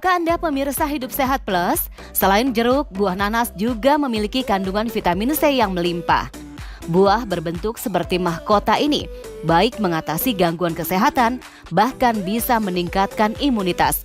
Tahukah Anda pemirsa Hidup Sehat Plus, selain jeruk, buah nanas juga memiliki kandungan vitamin C yang melimpah. Buah berbentuk seperti mahkota ini baik mengatasi gangguan kesehatan, bahkan bisa meningkatkan imunitas.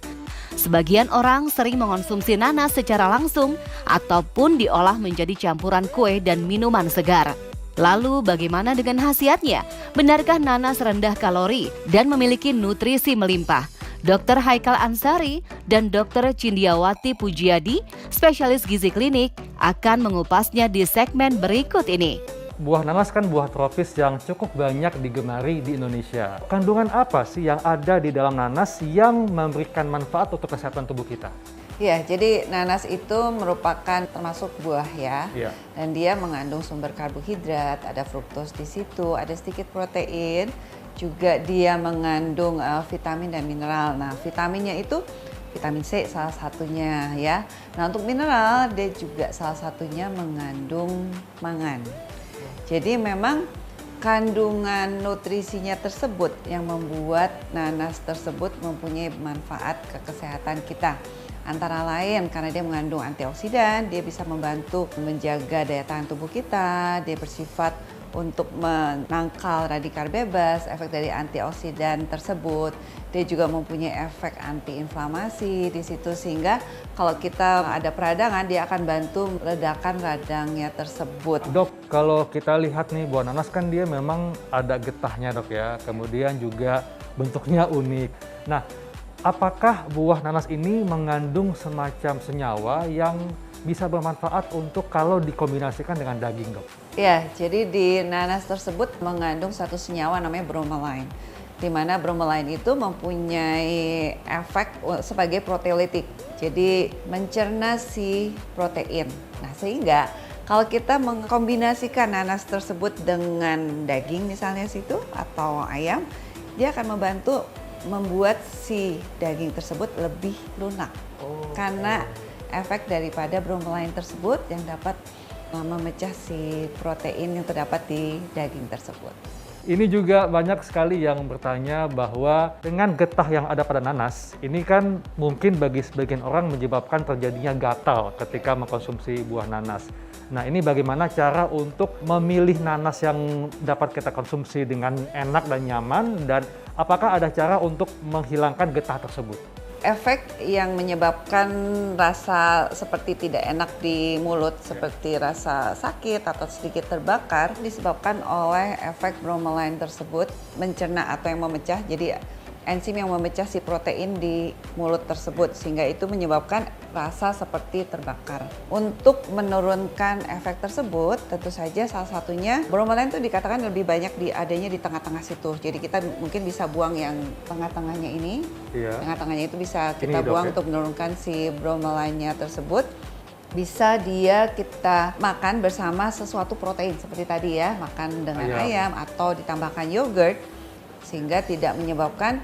Sebagian orang sering mengonsumsi nanas secara langsung ataupun diolah menjadi campuran kue dan minuman segar. Lalu bagaimana dengan khasiatnya? Benarkah nanas rendah kalori dan memiliki nutrisi melimpah? Dr. Haikal Ansari dan Dr. Cindiawati Pujiadi, spesialis gizi klinik, akan mengupasnya di segmen berikut ini. Buah nanas kan buah tropis yang cukup banyak digemari di Indonesia. Kandungan apa sih yang ada di dalam nanas yang memberikan manfaat untuk kesehatan tubuh kita? Ya, jadi nanas itu merupakan termasuk buah ya. Iya. Dan dia mengandung sumber karbohidrat, ada fruktos di situ, ada sedikit protein, juga dia mengandung vitamin dan mineral. Nah, vitaminnya itu vitamin C salah satunya ya. Nah, untuk mineral dia juga salah satunya mengandung mangan. Jadi memang kandungan nutrisinya tersebut yang membuat nanas tersebut mempunyai manfaat ke kesehatan kita. Antara lain karena dia mengandung antioksidan, dia bisa membantu menjaga daya tahan tubuh kita, dia bersifat untuk menangkal radikal bebas, efek dari antioksidan tersebut. Dia juga mempunyai efek antiinflamasi di situ sehingga kalau kita ada peradangan dia akan bantu meredakan radangnya tersebut. Dok, kalau kita lihat nih buah nanas kan dia memang ada getahnya dok ya, kemudian juga bentuknya unik. Nah, apakah buah nanas ini mengandung semacam senyawa yang bisa bermanfaat untuk kalau dikombinasikan dengan daging dok? Ya, jadi di nanas tersebut mengandung satu senyawa namanya bromelain. Di mana bromelain itu mempunyai efek sebagai proteolitik. Jadi mencerna si protein. Nah, sehingga kalau kita mengkombinasikan nanas tersebut dengan daging misalnya situ atau ayam, dia akan membantu membuat si daging tersebut lebih lunak. Karena efek daripada bromelain tersebut yang dapat memecah si protein yang terdapat di daging tersebut. Ini juga banyak sekali yang bertanya bahwa dengan getah yang ada pada nanas, ini kan mungkin bagi sebagian orang menyebabkan terjadinya gatal ketika mengkonsumsi buah nanas. Nah, ini bagaimana cara untuk memilih nanas yang dapat kita konsumsi dengan enak dan nyaman, dan apakah ada cara untuk menghilangkan getah tersebut? Efek yang menyebabkan rasa seperti tidak enak di mulut, seperti rasa sakit atau sedikit terbakar, disebabkan oleh efek bromelain tersebut mencerna atau yang memecah. Jadi enzim yang memecah si protein di mulut tersebut, sehingga itu menyebabkan rasa seperti terbakar. Untuk menurunkan efek tersebut, tentu saja salah satunya bromelain itu dikatakan lebih banyak adanya di tengah-tengah situ. Jadi kita mungkin bisa buang yang tengah-tengahnya ini. Iya. Tengah-tengahnya itu bisa kita Ini, buang dok, ya? untuk menurunkan si bromelainnya tersebut. Bisa dia kita makan bersama sesuatu protein seperti tadi ya, makan dengan ayam atau ditambahkan yogurt sehingga tidak menyebabkan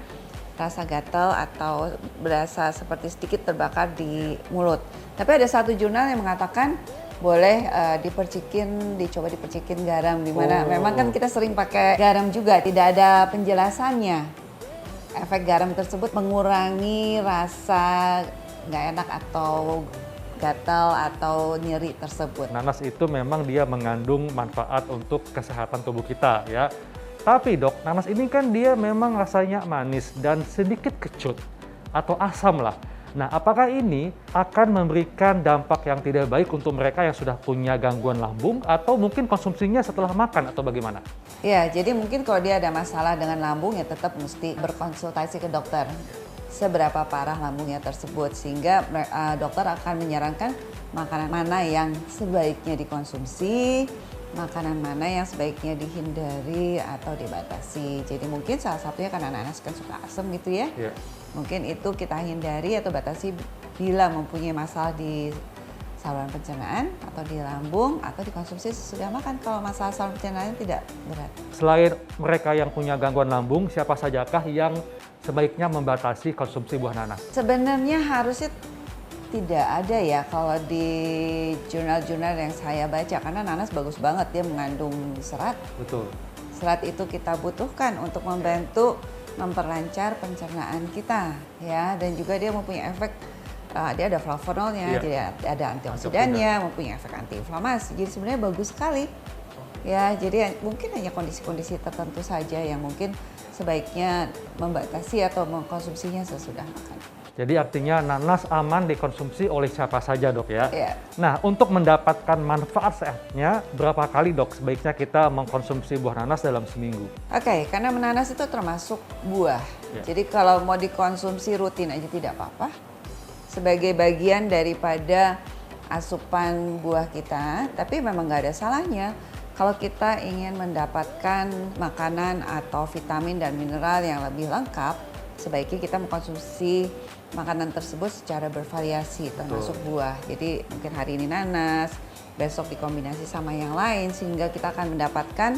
rasa gatal atau berasa seperti sedikit terbakar di mulut. Tapi ada satu jurnal yang mengatakan boleh dicoba dipercikin garam, di mana memang kan kita sering pakai garam juga, tidak ada penjelasannya. Efek garam tersebut mengurangi rasa nggak enak atau gatal atau nyeri tersebut. Nanas itu memang dia mengandung manfaat untuk kesehatan tubuh kita ya. Tapi dok, nanas ini kan dia memang rasanya manis dan sedikit kecut atau asam lah. Nah, apakah ini akan memberikan dampak yang tidak baik untuk mereka yang sudah punya gangguan lambung atau mungkin konsumsinya setelah makan atau bagaimana? Ya, jadi mungkin kalau dia ada masalah dengan lambung ya tetap mesti berkonsultasi ke dokter. Seberapa parah lambungnya tersebut, sehingga dokter akan menyarankan makanan mana yang sebaiknya dikonsumsi, makanan mana yang sebaiknya dihindari atau dibatasi. Jadi mungkin salah satunya karena nanas kan suka asam gitu ya. Yeah. Mungkin itu kita hindari atau batasi bila mempunyai masalah di saluran pencernaan atau di lambung atau dikonsumsi sesudah makan kalau masalah saluran pencernaan tidak berat. Selain mereka yang punya gangguan lambung, siapa sajakah yang sebaiknya membatasi konsumsi buah nanas? Sebenarnya harusnya tidak ada ya kalau di jurnal-jurnal yang saya baca, karena nanas bagus banget, dia mengandung serat. Betul. Serat itu kita butuhkan untuk membantu memperlancar pencernaan kita ya, dan juga dia mempunyai efek dia ada flavonoidnya, Iya. jadi ada antioksidannya, mempunyai efek antiinflamasi. Jadi sebenarnya bagus sekali. Ya, jadi mungkin hanya kondisi-kondisi tertentu saja yang mungkin sebaiknya membatasi atau mengkonsumsinya sesudah makan. Jadi artinya nanas aman dikonsumsi oleh siapa saja dok ya? Iya. Nah untuk mendapatkan manfaat sehatnya, berapa kali dok sebaiknya kita mengkonsumsi buah nanas dalam seminggu? Oke, karena nanas itu termasuk buah. Ya. Jadi kalau mau dikonsumsi rutin aja tidak apa-apa. Sebagai bagian daripada asupan buah kita, tapi memang nggak ada salahnya kalau kita ingin mendapatkan makanan atau vitamin dan mineral yang lebih lengkap, sebaiknya kita mengkonsumsi makanan tersebut secara bervariasi, termasuk buah. Jadi mungkin hari ini nanas, besok dikombinasi sama yang lain, sehingga kita akan mendapatkan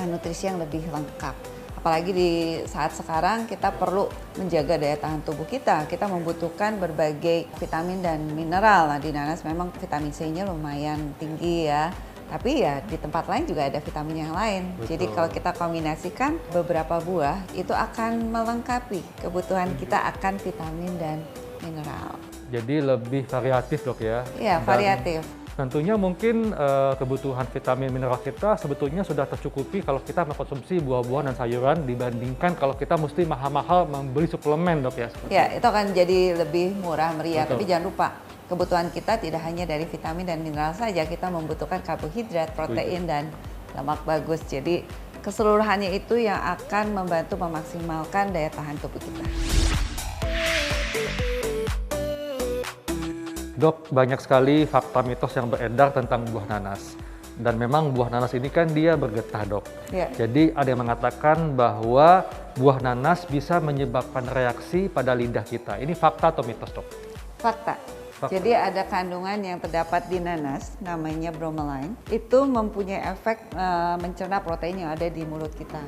nutrisi yang lebih lengkap. Apalagi di saat sekarang kita perlu menjaga daya tahan tubuh kita. Kita membutuhkan berbagai vitamin dan mineral. Nah, di nanas memang vitamin C-nya lumayan tinggi ya. Tapi ya di tempat lain juga ada vitamin yang lain. Betul. Jadi kalau kita kombinasikan beberapa buah, itu akan melengkapi kebutuhan kita akan vitamin dan mineral. Jadi lebih variatif dok ya? Iya, Dan variatif. tentunya mungkin kebutuhan vitamin mineral kita sebetulnya sudah tercukupi kalau kita mengkonsumsi buah-buahan dan sayuran dibandingkan kalau kita mesti mahal-mahal membeli suplemen dok ya? Ya, itu akan jadi lebih murah meriah. Betul. Tapi jangan lupa, kebutuhan kita tidak hanya dari vitamin dan mineral saja, kita membutuhkan karbohidrat, protein, dan lemak bagus. Jadi keseluruhannya itu yang akan membantu memaksimalkan daya tahan tubuh kita. Dok, banyak sekali fakta mitos yang beredar tentang buah nanas. Dan memang buah nanas ini kan dia bergetah dok. Ya. Jadi ada yang mengatakan bahwa buah nanas bisa menyebabkan reaksi pada lidah kita. Ini fakta atau mitos dok? Fakta. Jadi ada kandungan yang terdapat di nanas, namanya bromelain. Itu mempunyai efek mencerna protein yang ada di mulut kita.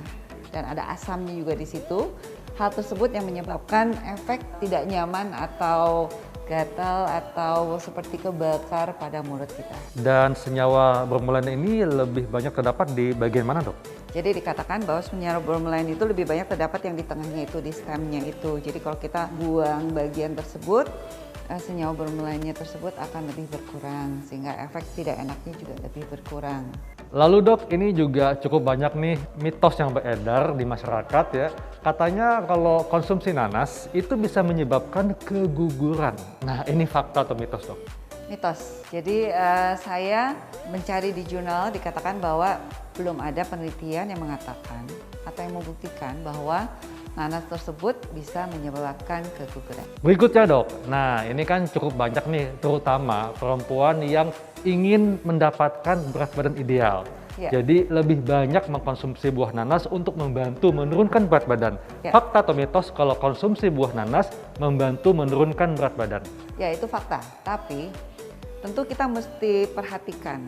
Dan ada asamnya juga di situ. Hal tersebut yang menyebabkan efek tidak nyaman atau gatal atau seperti kebakar pada mulut kita. Dan senyawa bromelain ini lebih banyak terdapat di bagian mana dok? Jadi dikatakan bahwa senyawa bromelain itu lebih banyak terdapat yang di tengahnya itu, di stemnya itu. Jadi kalau kita buang bagian tersebut, senyawa bromelainnya tersebut akan lebih berkurang, sehingga efek tidak enaknya juga lebih berkurang. Lalu dok, ini juga cukup banyak nih mitos yang beredar di masyarakat ya. Katanya kalau konsumsi nanas itu bisa menyebabkan keguguran. Nah ini fakta atau mitos dok? Mitos. Jadi saya mencari di jurnal dikatakan bahwa belum ada penelitian yang mengatakan atau yang membuktikan bahwa nanas tersebut bisa menyebabkan keguguran. Berikutnya dok, nah ini kan cukup banyak nih, terutama perempuan yang ingin mendapatkan berat badan ideal. Ya. Jadi lebih banyak mengkonsumsi buah nanas untuk membantu menurunkan berat badan. Ya. Fakta atau mitos kalau konsumsi buah nanas membantu menurunkan berat badan? Ya itu fakta, tapi tentu kita mesti perhatikan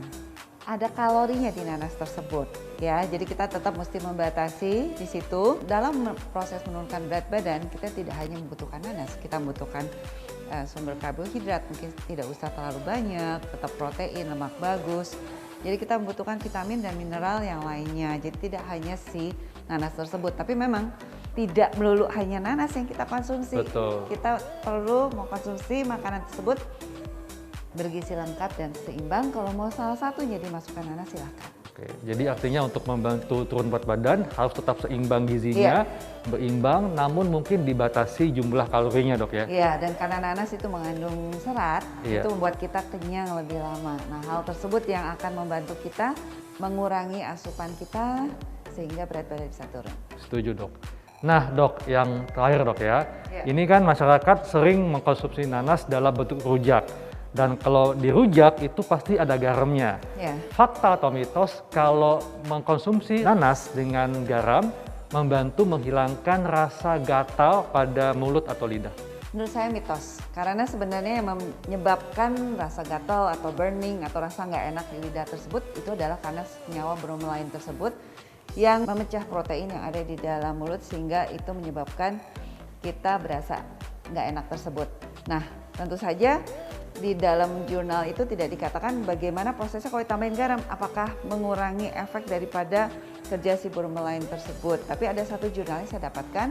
ada kalorinya di nanas tersebut ya. Jadi kita tetap mesti membatasi di situ. Dalam proses menurunkan berat badan kita tidak hanya membutuhkan nanas, kita membutuhkan sumber karbohidrat, mungkin tidak usah terlalu banyak, tetap protein, lemak bagus. Jadi kita membutuhkan vitamin dan mineral yang lainnya. Jadi tidak hanya si nanas tersebut, tapi memang tidak melulu hanya nanas yang kita konsumsi. Betul. Kita perlu mengkonsumsi makanan tersebut bergizi lengkap dan seimbang. Kalau mau salah satunya dimasukkan nanas silahkan. Oke, jadi artinya untuk membantu turun berat badan harus tetap seimbang gizinya, berimbang, namun mungkin dibatasi jumlah kalorinya dok ya? Iya, dan karena nanas itu mengandung serat, Iya. itu membuat kita kenyang lebih lama. Nah, hal tersebut yang akan membantu kita mengurangi asupan kita sehingga berat badan bisa turun. Setuju dok. Nah dok, yang terakhir dok ya, Iya. ini kan masyarakat sering mengkonsumsi nanas dalam bentuk rujak. Dan kalau dirujak itu pasti ada garamnya. Ya. Fakta atau mitos kalau mengkonsumsi nanas dengan garam membantu menghilangkan rasa gatal pada mulut atau lidah? Menurut saya mitos, karena sebenarnya yang menyebabkan rasa gatal atau burning atau rasa nggak enak di lidah tersebut itu adalah karena senyawa bromelain tersebut yang memecah protein yang ada di dalam mulut sehingga itu menyebabkan kita berasa nggak enak tersebut. Nah, tentu saja di dalam jurnal itu tidak dikatakan bagaimana prosesnya kalau ditambahin garam, apakah mengurangi efek daripada kerja si bromelain tersebut. Tapi ada satu jurnal yang saya dapatkan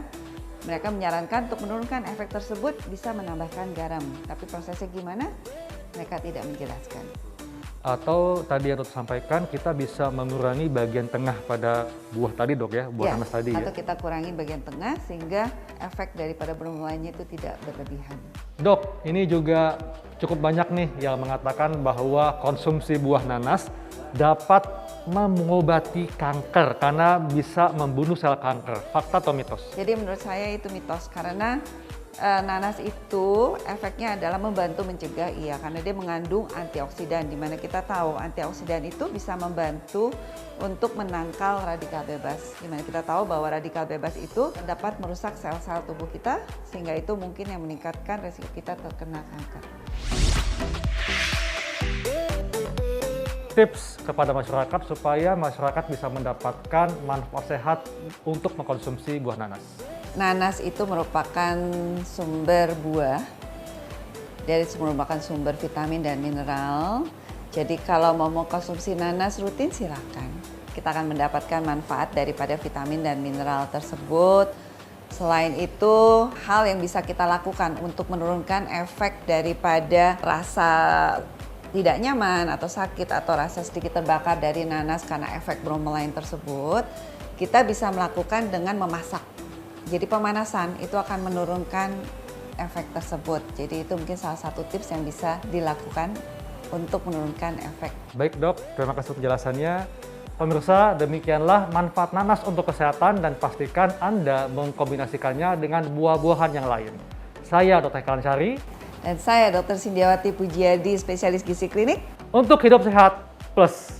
Mereka menyarankan untuk menurunkan efek tersebut bisa menambahkan garam. Tapi prosesnya gimana? Mereka tidak menjelaskan. Atau tadi yang dokter sampaikan, kita bisa mengurangi bagian tengah pada buah tadi dok ya, buah nanas tadi ya. Atau kita kurangi bagian tengah sehingga efek daripada bermulainya itu tidak berlebihan. Dok, ini juga cukup banyak nih yang mengatakan bahwa konsumsi buah nanas dapat mengobati kanker karena bisa membunuh sel kanker. Fakta atau mitos? Jadi menurut saya itu mitos karena nanas itu efeknya adalah membantu mencegah, karena dia mengandung antioksidan, di mana kita tahu antioksidan itu bisa membantu untuk menangkal radikal bebas. Di mana kita tahu bahwa radikal bebas itu dapat merusak sel-sel tubuh kita, sehingga itu mungkin yang meningkatkan risiko kita terkena kanker. Tips kepada masyarakat supaya masyarakat bisa mendapatkan manfaat sehat untuk mengkonsumsi buah nanas. Nanas itu merupakan sumber buah, merupakan sumber vitamin dan mineral. Jadi kalau mau mengkonsumsi nanas rutin silakan. Kita akan mendapatkan manfaat daripada vitamin dan mineral tersebut. Selain itu, hal yang bisa kita lakukan untuk menurunkan efek daripada rasa tidak nyaman atau sakit atau rasa sedikit terbakar dari nanas karena efek bromelain tersebut, kita bisa melakukan dengan memasak. Jadi pemanasan itu akan menurunkan efek tersebut. Jadi itu mungkin salah satu tips yang bisa dilakukan untuk menurunkan efek. Baik dok, terima kasih untuk penjelasannya. Pemirsa, demikianlah manfaat nanas untuk kesehatan dan pastikan Anda mengkombinasikannya dengan buah-buahan yang lain. Saya Dr. Hekal Ansyari. Dan saya Dr. Sindiawati Pujiadi, spesialis gizi klinik. Untuk hidup sehat plus.